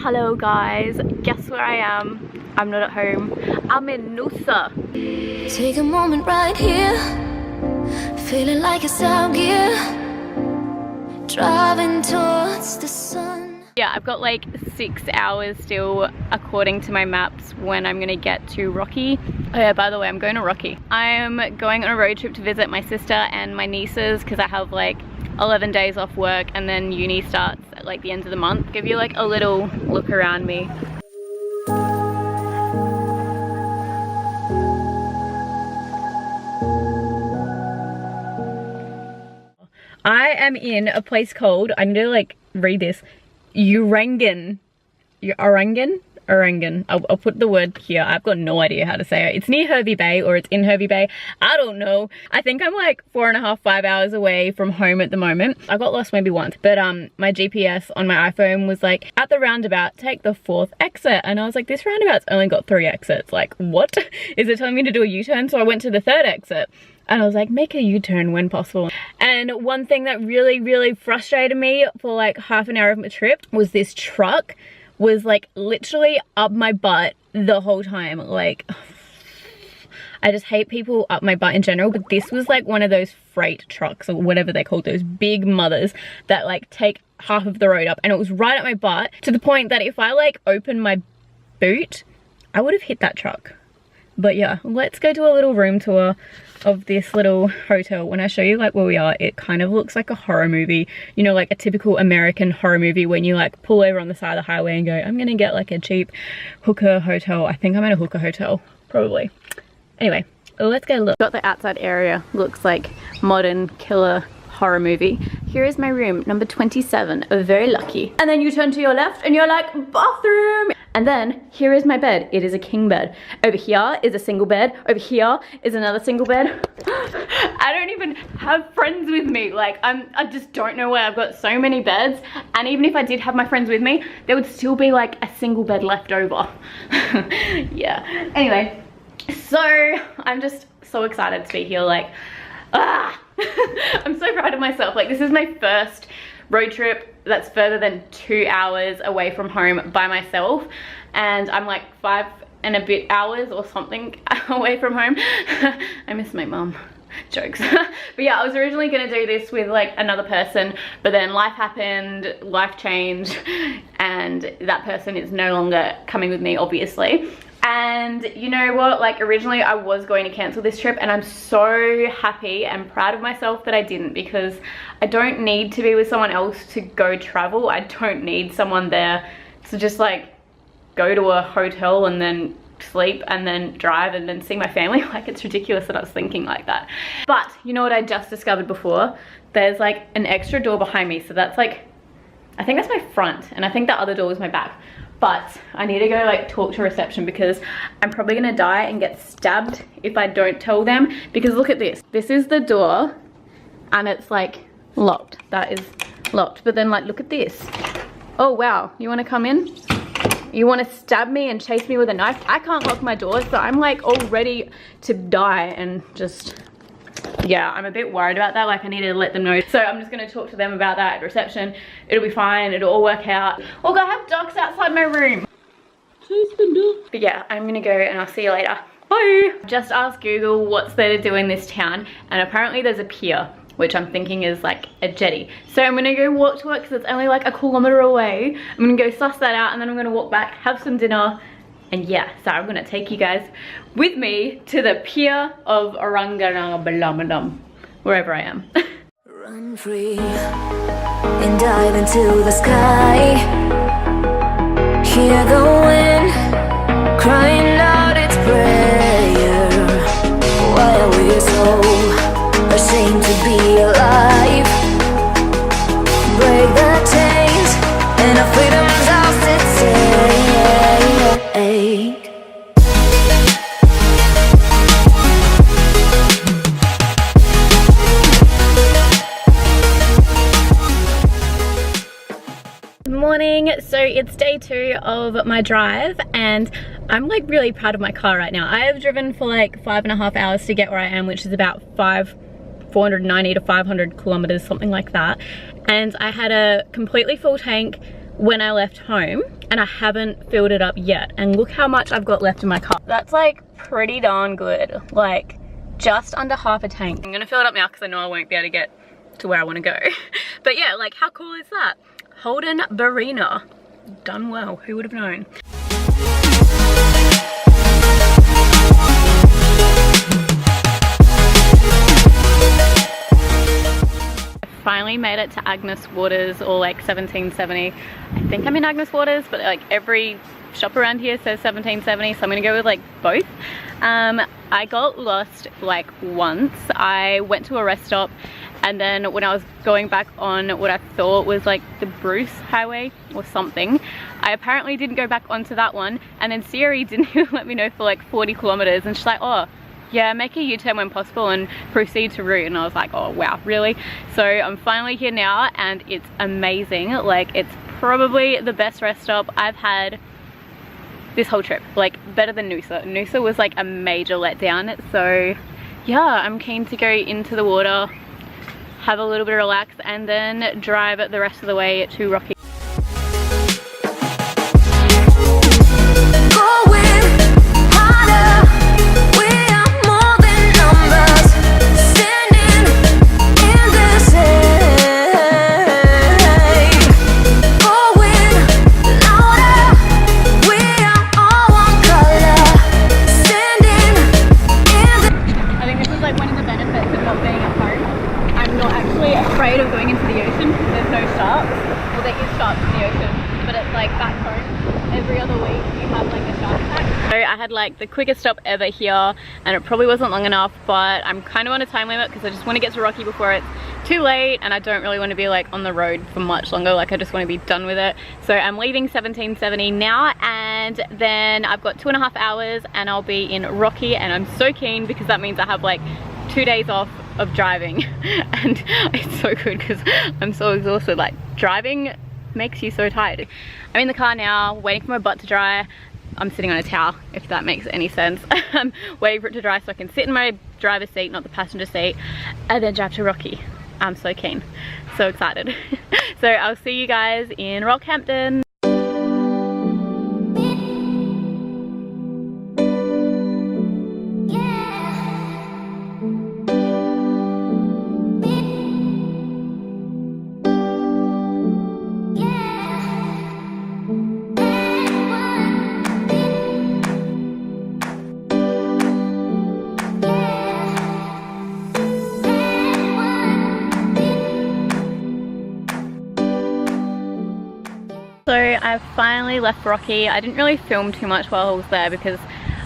Hello guys, guess where I am? I'm not at home, I'm in Noosa. Take a moment right here, feeling like it's out gear, driving towards the sun. Yeah, I've got like 6 hours still according to my maps when I'm gonna get to Rocky. Oh yeah, by the way, I'm going to Rocky. I'm going on a road trip to visit my sister and my nieces because I have like 11 days off work and then uni starts at like the end of the month. Give you like a little look around me. I am in a place called, I need to like read this, Urangan. Urangan. I'll put the word here. I've got no idea how to say it. It's near Hervey Bay or it's in Hervey Bay. I don't know. I think I'm like 4.5, 5 hours away from home at the moment. I got lost maybe once, but my GPS on my iPhone was like, at the roundabout, take the 4th exit. And I was like, this roundabout's only got 3 exits. Like, what? Is it telling me to do a U-turn? So I went to the 3rd exit. And I was like, make a U-turn when possible. And one thing that really frustrated me for like half an hour of my trip was this truck was like literally up my butt the whole time. Like, I just hate people up my butt in general, but this was like one of those freight trucks or whatever they're called, those big mothers that like take half of the road up, and it was right at my butt to the point that if I like opened my boot, I would have hit that truck. But yeah, let's go do a little room tour of this little hotel. When I show you like where we are, it kind of looks like a horror movie, you know, like a typical American horror movie when you like pull over on the side of the highway and go, I'm gonna get like a cheap hooker hotel. I think I'm at a hooker hotel, probably. Anyway, let's go look. Got the outside area, looks like modern killer horror movie. Here is my room, number 27, very lucky. And then you turn to your left and you're like, bathroom. And then here is my bed. It is a king bed. Over here is a single bed. Over here is another single bed. I don't even have friends with me. Like, I just don't know why I've got so many beds. And even if I did have my friends with me, there would still be like a single bed left over. Yeah. Anyway, so I'm just so excited to be here. Like, I'm so proud of myself. Like, this is my first road trip that's further than 2 hours away from home by myself, and I'm like 5 and a bit hours or something away from home. I miss my mum. Jokes. But yeah, I was originally gonna do this with like another person, but then life happened, life changed, and that person is no longer coming with me, obviously. And you know what, like originally I was going to cancel this trip, and I'm so happy and proud of myself that I didn't, because I don't need to be with someone else to go travel. I don't need someone there to just like go to a hotel and then sleep and then drive and then see my family. Like, it's ridiculous that I was thinking like that. But you know what I just discovered before? There's like an extra door behind me, so that's like, I think that's my front, and I think that other door was my back. But I need to go like talk to reception, because I'm probably gonna die and get stabbed if I don't tell them. Because look at this. This is the door and it's like locked. That is locked. But then like, look at this. Oh wow, you wanna come in? You wanna stab me and chase me with a knife? I can't lock my doors, so I'm like all ready to die and just, yeah, I'm a bit worried about that. Like, I need to let them know. So I'm just gonna talk to them about that at reception. It'll be fine, it'll all work out. Look, I have ducks outside my room. But yeah, I'm gonna go and I'll see you later. Bye. Just asked Google what's there to do in this town, and apparently there's a pier, which I'm thinking is like a jetty. So I'm gonna go walk to it because it's only like 1 kilometer away. I'm gonna go suss that out, and then I'm gonna walk back, have some dinner. And yeah, so I'm gonna take you guys with me to the pier of Orangarangabalamandam, wherever I am. Run free and dive into the sky. Hear the wind crying out its prayer. Why are we so ashamed to be alive? Break the chains and our freedom's ours to take. Morning. So it's day 2 of my drive, and I'm like really proud of my car right now. I have driven for like 5.5 hours to get where I am, which is about 490 to 500 kilometers, something like that. And I had a completely full tank when I left home, and I haven't filled it up yet. And look how much I've got left in my car. That's like pretty darn good. Like just under half a tank. I'm gonna fill it up now because I know I won't be able to get to where I want to go. But yeah, like how cool is that? Holden Barina. Done well, who would have known? Finally made it to Agnes Waters, or like 1770. I think I'm in Agnes Waters, but like every shop around here says 1770, so I'm gonna go with like both. I got lost like once. I went to a rest stop, and then when I was going back on what I thought was like the Bruce Highway or something, I apparently didn't go back onto that one, and then Siri didn't even let me know for like 40 kilometers, and she's like, oh yeah, make a U-turn when possible and proceed to route. And I was like, oh wow, really? So I'm finally here now, and it's amazing. Like it's probably the best rest stop I've had this whole trip. Like better than Noosa. Noosa was like a major letdown. So yeah, I'm keen to go into the water, have a little bit of relax, and then drive the rest of the way to Rocky. Of going into the ocean because there's no sharks. Well, there is sharks in the ocean, but it's like back home every other week you have like a shark attack. So I had like the quickest stop ever here, and it probably wasn't long enough, but I'm kind of on a time limit because I just want to get to Rocky before it's too late, and I don't really want to be like on the road for much longer. Like I just want to be done with it. So I'm leaving 1770 now, and then I've got 2.5 hours and I'll be in Rocky, and I'm so keen because that means I have like 2 days off of driving, and it's so good because I'm so exhausted. Like driving makes you so tired. I'm in the car now waiting for my butt to dry. I'm sitting on a towel, if that makes any sense. I'm waiting for it to dry so I can sit in my driver's seat, not the passenger seat, and then drive to Rocky. I'm so keen, so excited. So I'll see you guys in Rockhampton. So I finally left Rocky. I didn't really film too much while I was there because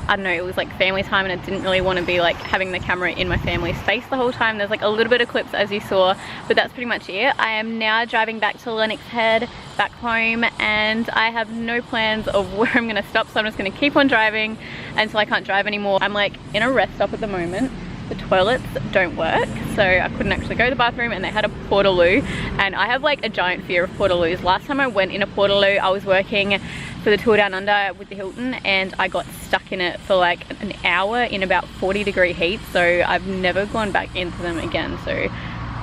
I don't know, it was like family time, and I didn't really want to be like having the camera in my family space the whole time. There's like a little bit of clips as you saw, but that's pretty much it. I am now driving back to Lennox Head, back home, and I have no plans of where I'm going to stop, so I'm just going to keep on driving until I can't drive anymore. I'm like in a rest stop at the moment. The toilets don't work, so I couldn't actually go to the bathroom, and they had a portaloo, and I have like a giant fear of portaloos. Last time I went in a portaloo, I was working for the tour down under with the Hilton, and I got stuck in it for like an hour in about 40-degree heat, so I've never gone back into them again. So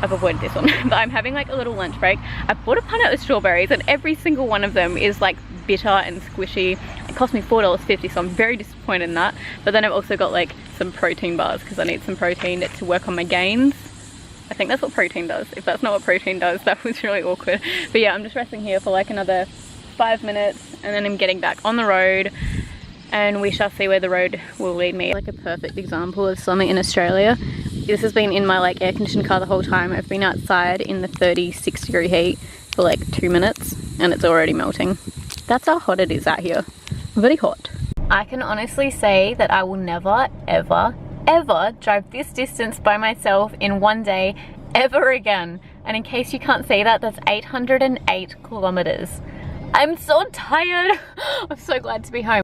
I've avoided this one. But I'm having like a little lunch break. I bought a punnet of strawberries, and every single one of them is like bitter and squishy. It cost me $4.50, so I'm very disappointed in that. But then I've also got like some protein bars because I need some protein to work on my gains. I think that's what protein does. If that's not what protein does, that was really awkward. But yeah, I'm just resting here for like another 5 minutes, and then I'm getting back on the road, and we shall see where the road will lead me. Like a perfect example of summer in Australia. This has been in my like air conditioned car the whole time. I've been outside in the 36-degree heat for like 2 minutes, and it's already melting. That's how hot it is out here. Very hot. I can honestly say that I will never, ever, ever drive this distance by myself in one day ever again. And in case you can't see that, that's 808 kilometers. I'm so tired. I'm so glad to be home.